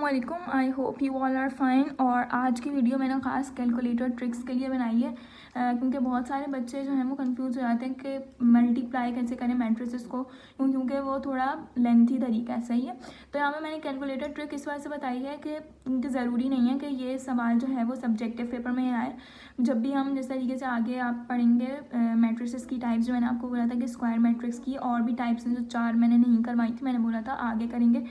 अस्सलामुअलैकुम, I hope you all are fine. और आज की वीडियो मैंने ख़ास कैलकुलेटर ट्रिक्स के लिए बनाई है क्योंकि बहुत सारे बच्चे जो हैं वो कंफ्यूज हो जाते हैं कि मल्टीप्लाई कैसे करें मैट्रिसेस को, क्योंकि वो थोड़ा लेंथी तरीका है। सही है, तो यहाँ पे मैंने कैलकुलेटर ट्रिक इस वजह से बताई है कि ज़रूरी नहीं है कि ये सवाल जो है वो सब्जेक्टिव पेपर में ही आए। जब भी हम जिस तरीके से आगे आप पढ़ेंगे मैट्रिसेस की टाइप्स, जो मैंने आपको बोला था कि स्क्वायर मैट्रिक्स की और भी टाइप्स हैं जो 4 मैंने नहीं करवाई थी, मैंने बोला था आगे करेंगे,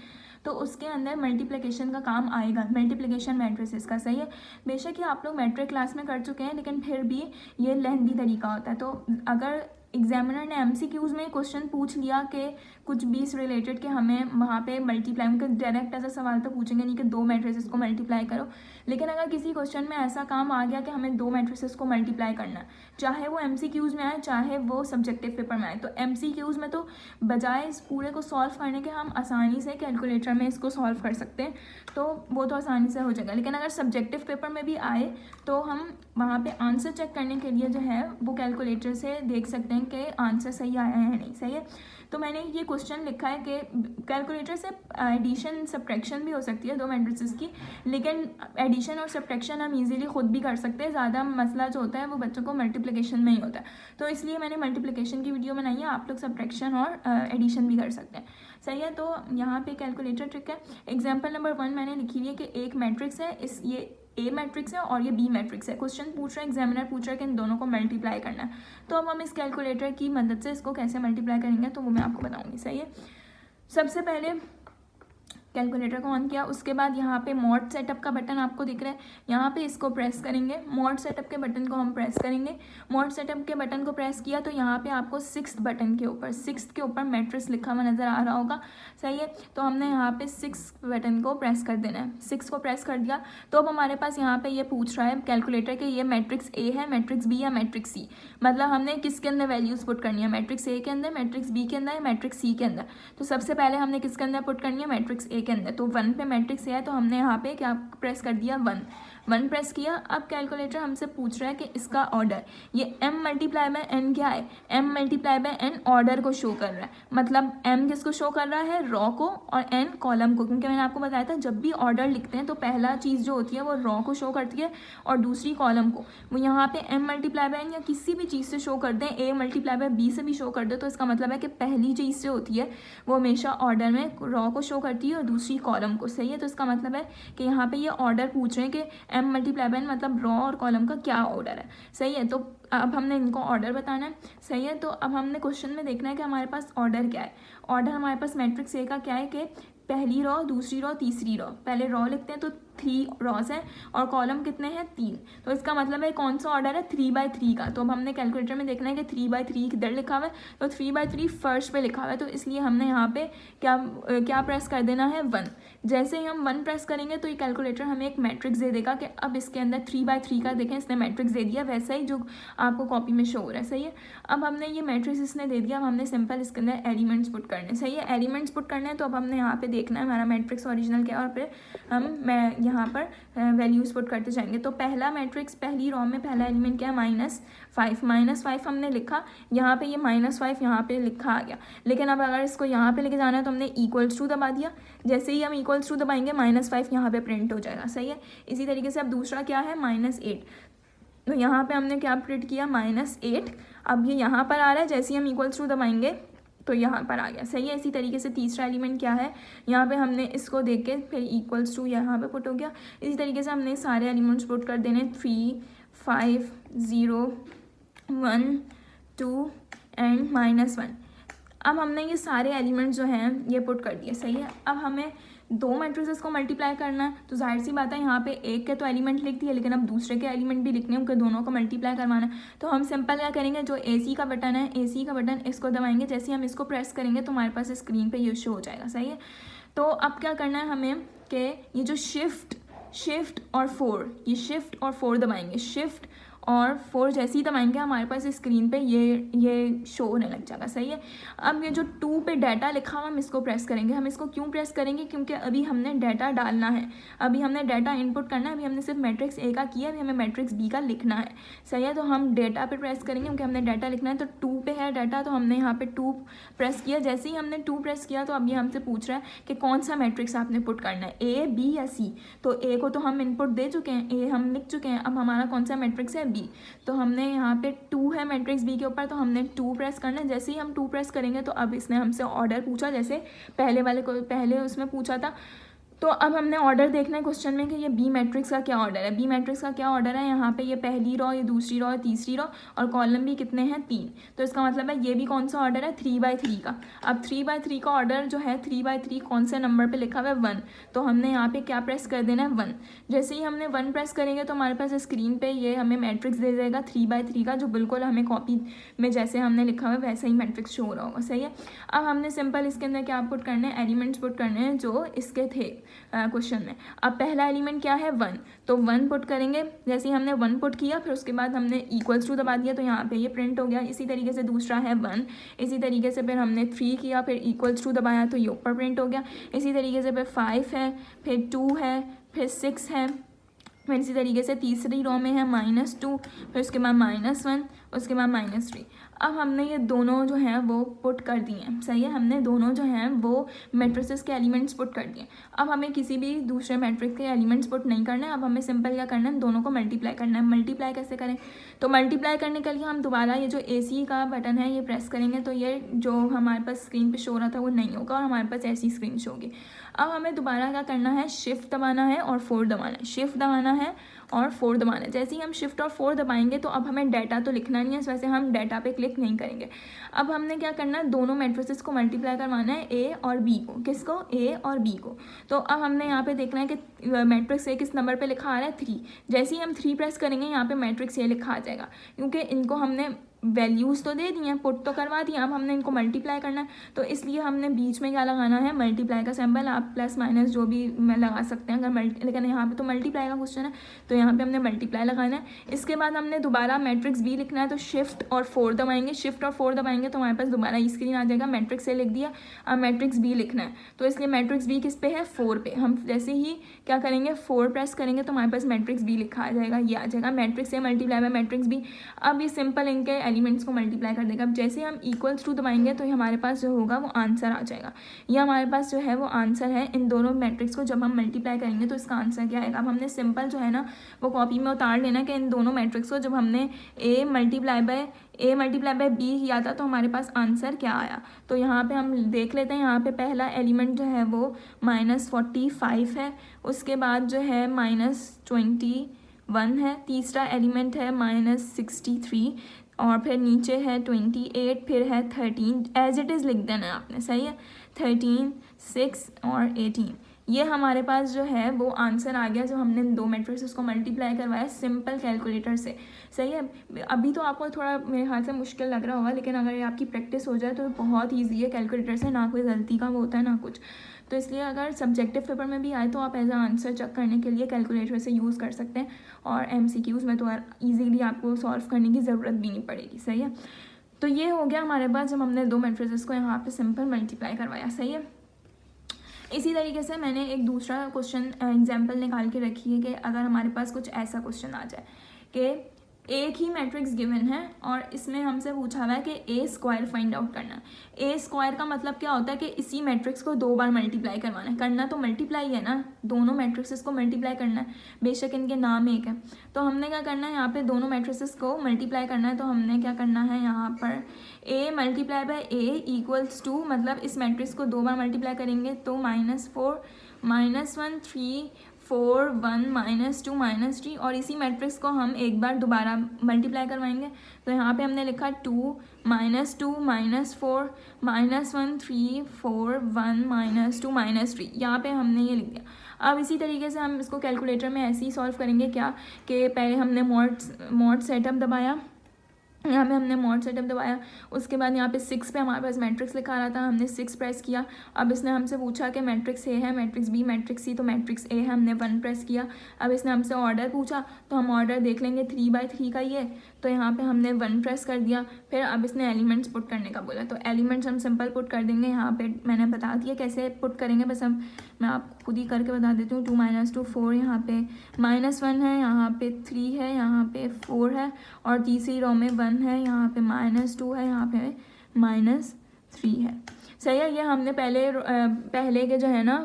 तो उसके अंदर मल्टीप्लिकेशन का काम आएगा, मल्टीप्लिकेशन मैट्रिसेस का। सही है, बेशक ही आप लोग मैट्रिक क्लास में कर चुके हैं लेकिन फिर भी ये लेंथी तरीका होता है। तो अगर एग्जामिनर ने MCQs में क्वेश्चन पूछ लिया कि कुछ भी इस रिलेटेड कि हमें वहाँ पे मल्टीप्लाई, उनके डायरेक्ट ऐसा सवाल तो पूछेंगे नहीं कि 2 मैट्रिसेस को मल्टीप्लाई करो, लेकिन अगर किसी क्वेश्चन में ऐसा काम आ गया कि हमें 2 मैट्रिसेस को मल्टीप्लाई करना है, चाहे वो MCQs में आए चाहे वो सब्जेक्टिव पेपर में आए, तो MCQs में तो बजाय इस पूरे को सॉल्व करने के हम आसानी से कैलकुलेटर में इसको सॉल्व कर सकते हैं, तो वो तो आसानी से हो जाएगा। लेकिन अगर सब्जेक्टिव पेपर में भी आए तो हम वहाँ पे आंसर चेक करने के लिए जो है वो कैलकुलेटर से देख सकते हैं कि आंसर सही आया है नहीं। सही है, तो मैंने ये क्वेश्चन लिखा है कि कैलकुलेटर से एडिशन सब्ट्रैक्शन भी हो सकती है 2 मैट्रिसेस की, लेकिन एडिशन और सब्ट्रैक्शन हम इजीली खुद भी कर सकते हैं। ज़्यादा मसला जो होता है वो बच्चों को मल्टीप्लिकेशन में ही होता है, तो इसलिए मैंने मल्टीप्लिकेशन की वीडियो बनाई है। आप लोग सब्ट्रैक्शन और एडिशन भी कर सकते हैं। सही है, तो यहाँ पे कैलकुलेटर ट्रिक है। एग्जाम्पल नंबर 1 मैंने लिखी हुई है कि एक मैट्रिक्स है, ये A मैट्रिक्स है और ये B मैट्रिक्स है। क्वेश्चन पूछ रहा है, एग्जामिनर पूछ रहा है कि इन दोनों को मल्टीप्लाई करना है, तो अब हम इस कैलकुलेटर की मदद से इसको कैसे मल्टीप्लाई करेंगे तो वो मैं आपको बताऊंगी। सही है, सबसे पहले कैलकुलेटर को ऑन किया, उसके बाद यहाँ पे मॉड सेटअप का बटन आपको दिख रहा है, यहाँ पे इसको प्रेस करेंगे। मॉड सेटअप के बटन को हम प्रेस करेंगे। मॉड सेटअप के बटन को प्रेस किया तो यहाँ पे आपको 6th बटन के ऊपर, 6th के ऊपर मैट्रिक्स लिखा हुआ नज़र आ रहा होगा। सही है, तो हमने यहाँ पे 6th बटन को प्रेस कर देना है। 6 को प्रेस कर दिया तो अब हमारे पास यहाँ पे ये पूछ रहा है कैलकुलेटर कि ये मैट्रिक्स A है, मैट्रिक्स B या मैट्रिक्स C, मतलब हमने किसके अंदर वैल्यूज़ पुट करनी है, मैट्रिक्स A के अंदर, मैट्रिक्स B के अंदर या मैट्रिक्स C के अंदर। तो सबसे पहले हमने किसके अंदर पुट करनी है, मैट्रिक्स A के अंदर। तो 1 पे मैट्रिक्स है तो हमने यहाँ पे क्या प्रेस कर दिया, 1 प्रेस किया। अब कैलकुलेटर हमसे पूछ रहा है कि इसका ऑर्डर, ये m मल्टीप्लाई बाय n क्या है, m multiply by n order को शो कर रहा है, मतलब m किसको शो कर रहा है, रॉ को, और n कॉलम को, क्योंकि मैंने आपको बताया था जब भी ऑर्डर लिखते हैं तो पहला चीज़ जो होती है वो रॉ को शो करती है और दूसरी कॉलम को। वो यहाँ पे m मल्टीप्लाई बाय n या किसी भी चीज़ से शो कर दें, a मल्टीप्लाई बाय b से भी शो कर दे, तो इसका मतलब है कि पहली चीज़ जो होती है वो हमेशा ऑर्डर में रॉ को शो करती है और दूसरी कॉलम को। सही है, तो इसका मतलब है कि यहाँ पे ये ऑर्डर पूछ रहे हैं कि m मल्टीप्लाई बाय n मतलब रॉ और कॉलम का क्या ऑर्डर है। सही है, तो अब हमने इनको ऑर्डर बताना है। सही है, तो अब हमने क्वेश्चन में देखना है कि हमारे पास ऑर्डर क्या है। ऑर्डर हमारे पास मैट्रिक्स A का क्या है कि पहली रॉ, दूसरी रॉ, तीसरी रॉ। पहले रॉ लिखते हैं तो 3 रॉज हैं और कॉलम कितने हैं, 3, तो इसका मतलब है कौन सा ऑर्डर है, 3/3 का। तो अब हमने कैलकुलेटर में देखना है कि 3/3 किधर लिखा हुआ है, तो 3/3 फर्स्ट पे लिखा हुआ है, तो इसलिए हमने यहाँ पे क्या प्रेस कर देना है, 1। जैसे ही हम 1 प्रेस करेंगे तो ये कैलकुलेटर हमें एक मैट्रिक्स दे देगा कि अब इसके अंदर 3/3 का, देखें इसने मैट्रिक्स दे दिया वैसा ही जो आपको कॉपी में शो हो रहा है। सही है, अब हमने ये मैट्रिक्स इसने दे दिया, अब हमने सिंपल इसके अंदर एलिमेंट्स पुट करने। सही है, एलिमेंट्स पुट करने हैं, तो अब हमने यहाँ पे देखना है हमारा मैट्रिक्स ओरिजिनल क्या है और फिर हम यहाँ पर वैल्यूज पुट करते जाएंगे। तो पहला मैट्रिक्स, पहली रॉ में पहला एलिमेंट क्या है, -5 हमने लिखा, यहाँ पे ये -5 यहाँ पे लिखा आ गया। लेकिन अब अगर इसको यहाँ पे लेके जाना है तो हमने इक्वल्स टू दबा दिया। जैसे ही हम इक्वल्स टू दबाएंगे -5 यहाँ पे प्रिंट हो जाएगा। सही है, इसी तरीके से अब दूसरा क्या है, -8, तो यहाँ पे हमने क्या प्रिंट किया, -8। अब ये यहाँ पर आ रहा है, जैसे ही हम इक्वल्स टू दबाएंगे तो यहाँ पर आ गया। सही है, इसी तरीके से तीसरा एलिमेंट क्या है, यहाँ पे हमने इसको देख के फिर इक्वल्स टू यहाँ पे पुट हो गया। इसी तरीके से हमने सारे एलिमेंट्स पुट कर देने, 3, 5, 0, 1, 2 एंड -1। अब हमने ये सारे एलिमेंट्स जो हैं ये पुट कर दिए। सही है, अब हमें 2 मैट्रिसेस को मल्टीप्लाई करना है, तो जाहिर सी बात है यहाँ पे एक के तो एलिमेंट लिख दिए, लेकिन अब दूसरे के एलिमेंट भी लिखने हैं, उनके दोनों को मल्टीप्लाई करवाना है। तो हम सिंपल क्या करेंगे, जो AC का बटन है, AC का बटन इसको दबाएंगे। जैसे ही हम इसको प्रेस करेंगे तो हमारे पास स्क्रीन पे ये शो हो जाएगा। सही है, तो अब क्या करना है हमें कि ये जो शिफ्ट और 4, ये शिफ्ट और 4 दबाएंगे, शिफ्ट और 4 जैसे ही दबाएंगे हमारे पास स्क्रीन पे ये शो होने लग जाएगा, सही है। अब ये जो 2 पे डाटा लिखा हुआ हम इसको प्रेस करेंगे। हम इसको क्यों प्रेस करेंगे, क्योंकि अभी हमने डाटा डालना है, अभी हमने डाटा इनपुट करना है, अभी हमने सिर्फ मैट्रिक्स ए का किया, अभी हमें मैट्रिक्स बी का लिखना है, सही है। तो हम डाटा पे प्रेस करेंगे क्योंकि हमने डाटा लिखना है। तो 2 पे है डाटा, तो हमने यहाँ पे 2 प्रेस किया। जैसे ही हमने 2 प्रेस किया तो अब ये हमसे पूछ रहा है कि कौन सा मैट्रिक्स आपने पुट करना है, ए, बी या सी। तो ए को तो हम इनपुट दे चुके हैं, ए हम लिख चुके हैं, अब हमारा कौन सा मैट्रिक्स है, बी। तो हमने यहाँ पे 2 है मैट्रिक्स बी के ऊपर, तो हमने 2 प्रेस करना है। जैसे ही हम 2 प्रेस करेंगे तो अब इसने हमसे ऑर्डर पूछा, जैसे पहले उसमें पूछा था। तो अब हमने ऑर्डर देखना है क्वेश्चन में कि ये बी मैट्रिक्स का क्या ऑर्डर है। बी मैट्रिक्स का क्या ऑर्डर है, यहाँ पे ये पहली रो, ये दूसरी रो, तीसरी रो, और कॉलम भी कितने हैं, 3। तो इसका मतलब है ये भी कौन सा ऑर्डर है, 3/3 का। अब 3/3 का ऑर्डर जो है 3/3 कौन से नंबर पे लिखा हुआ है, 1। तो हमने यहाँ पे क्या प्रेस कर देना है, 1। जैसे ही हमने 1 प्रेस करेंगे तो हमारे पास स्क्रीन पे ये हमें मैट्रिक्स दे देगा 3/3 का, जो बिल्कुल हमें कॉपी में जैसे हमने लिखा हुआ है वैसा ही मैट्रिक्स शो हो रहा होगा, सही है। अब हमने सिंपल इसके अंदर क्या पुट करने हैं, एलिमेंट्स पुट करने हैं जो इसके थे क्वेश्चन में। अब पहला एलिमेंट क्या है, 1। तो 1 पुट करेंगे। जैसे ही हमने 1 पुट किया, फिर उसके बाद हमने इक्वल्स टू दबा दिया, तो यहाँ पे ये प्रिंट हो गया। इसी तरीके से दूसरा है 1। इसी तरीके से फिर हमने 3 किया, फिर इक्वल्स टू दबाया तो ये ऊपर प्रिंट हो गया। इसी तरीके से फिर 5 है, फिर 2 है, फिर 6 है, फिर इसी तरीके से तीसरी रो में है -2, फिर उसके बाद -1, उसके बाद -3। अब हमने ये दोनों जो हैं वो पुट कर दिए हैं, सही है। हमने दोनों जो हैं वो मैट्रिसेस के एलिमेंट्स पुट कर दिए। अब हमें किसी भी दूसरे मैट्रिक्स के एलिमेंट्स पुट नहीं करना है। अब हमें सिंपल क्या करना है, दोनों को मल्टीप्लाई करना है। मल्टीप्लाई कैसे करें, तो मल्टीप्लाई करने के लिए हम दोबारा ये जो AC का बटन है ये प्रेस करेंगे, तो ये जो हमारे पास स्क्रीन पे शो हो रहा था वो नहीं होगा और हमारे पास ऐसी स्क्रीन शो होगी। अब हमें दोबारा क्या करना है, शिफ्ट दबाना है और 4 दबाना है। शिफ्ट दबाना है और 4 दबाना है। जैसे ही हम शिफ्ट और 4 दबाएंगे तो अब हमें डाटा तो लिखना नहीं है, वैसे हम डाटा पे क्लिक नहीं करेंगे। अब हमने क्या करना है, दोनों मैट्रिसेस को मल्टीप्लाई करवाना है, ए और बी को। किसको, ए और बी को। तो अब हमने यहाँ पे देखना है कि मैट्रिक्स ए किस नंबर पे लिखा आ रहा है, 3। जैसे ही हम 3 प्रेस करेंगे यहाँ पे मैट्रिक्स ए लिखा आ जाएगा, क्योंकि इनको हमने वैल्यूज़ तो दे दी हैं, पुट तो करवा दिया। अब हमने इनको मल्टीप्लाई करना है, तो इसलिए हमने बीच में क्या लगाना है, मल्टीप्लाई का सिंबल। आप प्लस माइनस जो भी मैं लगा सकते हैं अगर लेकिन यहाँ पे तो मल्टीप्लाई का क्वेश्चन है, तो यहाँ पे हमने मल्टीप्लाई लगाना है। इसके बाद हमने दोबारा मैट्रिक्स बी लिखना है, तो शिफ्ट और 4 दबाएंगे। शिफ्ट और 4 दबाएंगे तो हमारे पास दोबारा ई स्क्रीन आ जाएगा, मैट्रिक्स ए लिख दिया, अब मैट्रिक्स बी लिखना है। तो इसलिए मैट्रिक्स बी किस पे है, 4 पे। हम जैसे ही क्या करेंगे, 4 प्रेस करेंगे तो हमारे पास मैट्रिक्स बी लिखा आ जाएगा, ये आ जाएगा matrix A multiply by matrix B. अब ये सिंपल इनके एलिमेंट्स को मल्टीप्लाई कर देगा। अब जैसे हम इक्वल्स टू दबाएंगे तो हमारे पास जो होगा वो आंसर आ जाएगा। ये हमारे पास जो है वो आंसर है। इन दोनों मैट्रिक्स को जब हम मल्टीप्लाई करेंगे तो इसका आंसर क्या आएगा। अब हमने सिंपल जो है ना वो कॉपी में उतार लेना कि इन दोनों मैट्रिक्स को जब हमने ए मल्टीप्लाई बाय बी किया था तो हमारे पास आंसर क्या आया। तो यहाँ पे हम देख लेते हैं, यहाँ पे पहला एलिमेंट जो है वो -45 है, उसके बाद जो है -21 है, तीसरा एलिमेंट है -63, और फिर नीचे है 28, फिर है 13। एज इट इज़ लिख देना है आपने, सही है। 13, 6 और 18, ये हमारे पास जो है वो आंसर आ गया, जो हमने दो मैट्रिक्स को मल्टीप्लाई करवाया सिंपल कैलकुलेटर से, सही है। अभी तो आपको थोड़ा मेरे ख्याल से मुश्किल लग रहा होगा, लेकिन अगर ये आपकी प्रैक्टिस हो जाए तो बहुत ईजी है कैलकुलेटर से, ना कोई गलती का वो होता है ना कुछ। तो इसलिए अगर सब्जेक्टिव पेपर में भी आए तो आप एज अ आंसर चेक करने के लिए कैलकुलेटर से यूज़ कर सकते हैं, और MCQs में तो ईजीली आपको सॉल्व करने की ज़रूरत भी नहीं पड़ेगी, सही है। तो ये हो गया हमारे पास जब हमने दो मैट्रिसेस को यहाँ पे सिंपल मल्टीप्लाई करवाया, सही है। इसी तरीके से मैंने एक दूसरा क्वेश्चन एग्जाम्पल निकाल के रखी है कि अगर हमारे पास कुछ ऐसा क्वेश्चन आ जाए कि एक ही मैट्रिक्स गिवन है और इसमें हमसे पूछा हुआ है कि ए स्क्वायर फाइंड आउट करना है। ए स्क्वायर का मतलब क्या होता है कि इसी मैट्रिक्स को 2 बार मल्टीप्लाई करवाना है। करना तो मल्टीप्लाई है ना, दोनों मैट्रिक्सेस को मल्टीप्लाई करना है, बेशक इनके नाम एक है। तो हमने क्या करना है, यहाँ पे दोनों मैट्रिक्सेस को मल्टीप्लाई करना है। तो हमने क्या करना है, यहाँ पर A multiply by A equals to, मतलब इस मैट्रिक्स को 2 बार मल्टीप्लाई करेंगे तो -4, -1, 3, 4, 1, -2, -3, और इसी मैट्रिक्स को हम एक बार दोबारा मल्टीप्लाई करवाएंगे। तो यहाँ पे हमने लिखा 2, -2, -4, -1, 3, 4, 1, -2, -3, यहाँ पे हमने ये लिख दिया। अब इसी तरीके से हम इसको कैलकुलेटर में ऐसे ही सॉल्व करेंगे, क्या कि पहले हमने मॉड सेटअप दबाया, यहाँ पे हमने मॉड सेटअप दबाया। उसके बाद यहाँ पे 6 पे हमारे पास मैट्रिक्स लिखा रहा था, हमने 6 प्रेस किया। अब इसने हमसे पूछा कि मैट्रिक्स ए है, मैट्रिक्स बी, मैट्रिक्स सी, तो मैट्रिक्स ए है, हमने 1 प्रेस किया। अब इसने हमसे ऑर्डर पूछा तो हम ऑर्डर देख लेंगे 3/3 का ये, तो यहाँ पे हमने 1 प्रेस कर दिया। फिर अब इसने एलिमेंट्स पुट करने का बोला, तो एलिमेंट्स हम सिंपल पुट कर देंगे। यहाँ पे मैंने बता दिया कैसे पुट करेंगे, बस मैं आपको खुद ही करके बता देती हूँ। 2 - 2 4, यहाँ पे -1 है, यहाँ पे 3 है, यहाँ पे 4 है, और तीसरी रो में 1 है, यहाँ पे -2 है, यहाँ पे -3 है। सही है। ये हमने पहले के जो है ना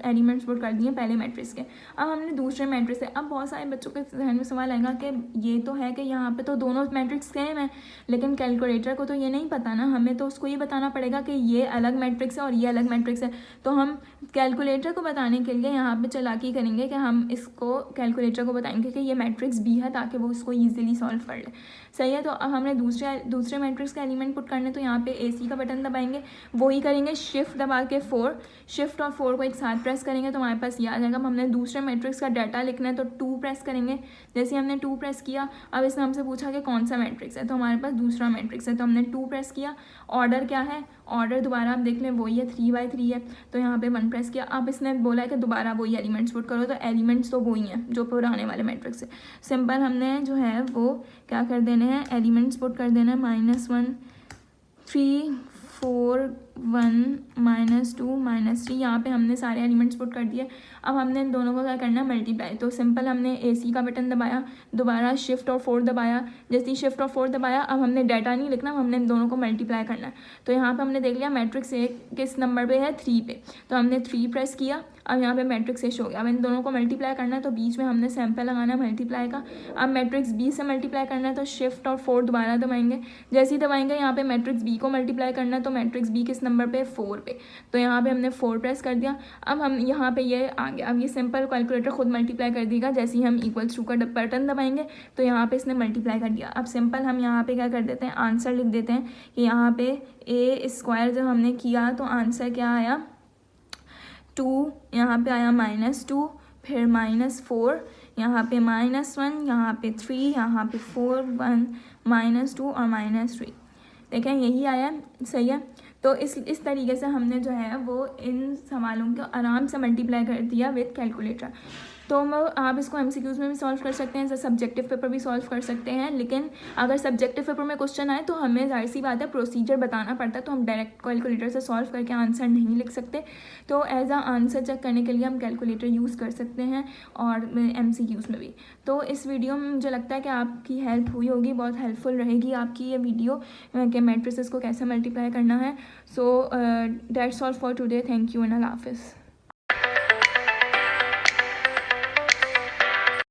एलिमेंट्स पुट कर दिए पहले मैट्रिक्स के। अब हमने दूसरे मैट्रिक्स से, अब बहुत सारे बच्चों के जहन में सवाल आएगा कि ये तो है कि यहाँ पे तो दोनों मैट्रिक्स सेम है, लेकिन कैलकुलेटर को तो ये नहीं पता ना, हमें तो उसको ये बताना पड़ेगा कि ये अलग मैट्रिक्स है और ये अलग मैट्रिक्स है। तो हम कैलकुलेटर को बताने के लिए यहाँ पे चालाकी करेंगे कि हम इसको कैलकुलेटर को बताएंगे कि ये मैट्रिक्स बी है, ताकि वो उसको ईजिली सॉल्व कर ले। सही है। तो अब हमने दूसरे मैट्रिक्स का एलिमेंट पुट करने, तो यहाँ पे AC का बटन दबाएंगे, वही करेंगे शिफ्ट दबा के 4, शिफ्ट और 4 को एक साथ प्रेस करेंगे तो हमारे पास ये आ जाएगा। अब हमने दूसरे मैट्रिक्स का डाटा लिखना है तो 2 प्रेस करेंगे। जैसे हमने 2 प्रेस किया, अब इसने हमसे पूछा कि कौन सा मैट्रिक्स है, तो हमारे पास दूसरा मैट्रिक्स है, तो हमने 2 प्रेस किया। ऑर्डर क्या है, ऑर्डर दोबारा आप देख लें वही है, 3/3 है, तो यहाँ पे 1 प्रेस किया। अब इसने बोला है कि दोबारा वही एलिमेंट्स पुट करो, तो एलिमेंट्स तो वही हैं जो पुराने वाले मैट्रिक्स है। सिंपल हमने जो है वो क्या कर देने हैं, एलिमेंट्स पुट कर देना है, -1 3 4 1 -2 -3। यहाँ पे हमने सारे एलिमेंट्स पुट कर दिए। अब हमने इन दोनों को क्या करना है, मल्टीप्लाई। तो सिंपल हमने AC का बटन दबाया, दोबारा शिफ्ट और 4 दबाया। जैसे ही शिफ्ट और 4 दबाया, अब हमने डाटा नहीं लिखना, हमने इन दोनों को मल्टीप्लाई करना है। तो यहाँ पे हमने देख लिया मैट्रिक्स ए किस नंबर पे है, 3 पे, तो हमने 3 प्रेस किया। अब यहाँ पे मैट्रिक्स ए शो हो गया। अब इन दोनों को मल्टीप्लाई करना है, तो बीच में हमने सैंपल लगाना है मल्टीप्लाई का। अब मैट्रिक्स बी से मल्टीप्लाई करना है, तो शिफ्ट और 4 दोबारा दबाएंगे। जैसे ही दबाएंगे यहाँ पे मैट्रिक्स बी को मल्टीप्लाई करना है, तो मैट्रिक्स बी किस नंबर पे, 4 पे, तो यहाँ पे हमने 4 प्रेस कर दिया। अब हम यहाँ पे ये आ गया। अब ये सिंपल कैलकुलेटर खुद मल्टीप्लाई कर देगा। जैसे ही हम इक्वल्स टू का बटन दबाएंगे तो यहाँ पे इसने मल्टीप्लाई कर दिया। अब सिंपल हम यहाँ पे क्या कर देते हैं, आंसर लिख देते हैं कि यहाँ पे A² जब हमने किया तो आंसर क्या आया, 2, यहाँ पे आया -2, फिर -4, यहाँ पे -1, यहाँ पे 3, यहाँ पे 4 1 -2 और -3। देखें यही आया, सही है। तो इस तरीके से हमने जो है वो इन सवालों को आराम से मल्टीप्लाई कर दिया विद कैलकुलेटर। तो आप इसको MCQs में भी सॉल्व कर सकते हैं, सब्जेक्टिव पेपर भी सॉल्व कर सकते हैं। लेकिन अगर सब्जेक्टिव पेपर में क्वेश्चन आए तो हमें जाहिर सी बात है प्रोसीजर बताना पड़ता है, तो हम डायरेक्ट कैलकुलेटर से सॉल्व करके आंसर नहीं लिख सकते। तो एज आ आंसर चेक करने के लिए हम कैलकुलेटर यूज़ कर सकते हैं, और MCQs में भी। तो इस वीडियो में मुझे लगता है कि आपकी हेल्प हुई होगी, बहुत हेल्पफुल रहेगी आपकी ये वीडियो कि मैट्रिसेस को कैसे मल्टीप्लाई करना है। So that's all for today. Thank you and Allah हाफिज़।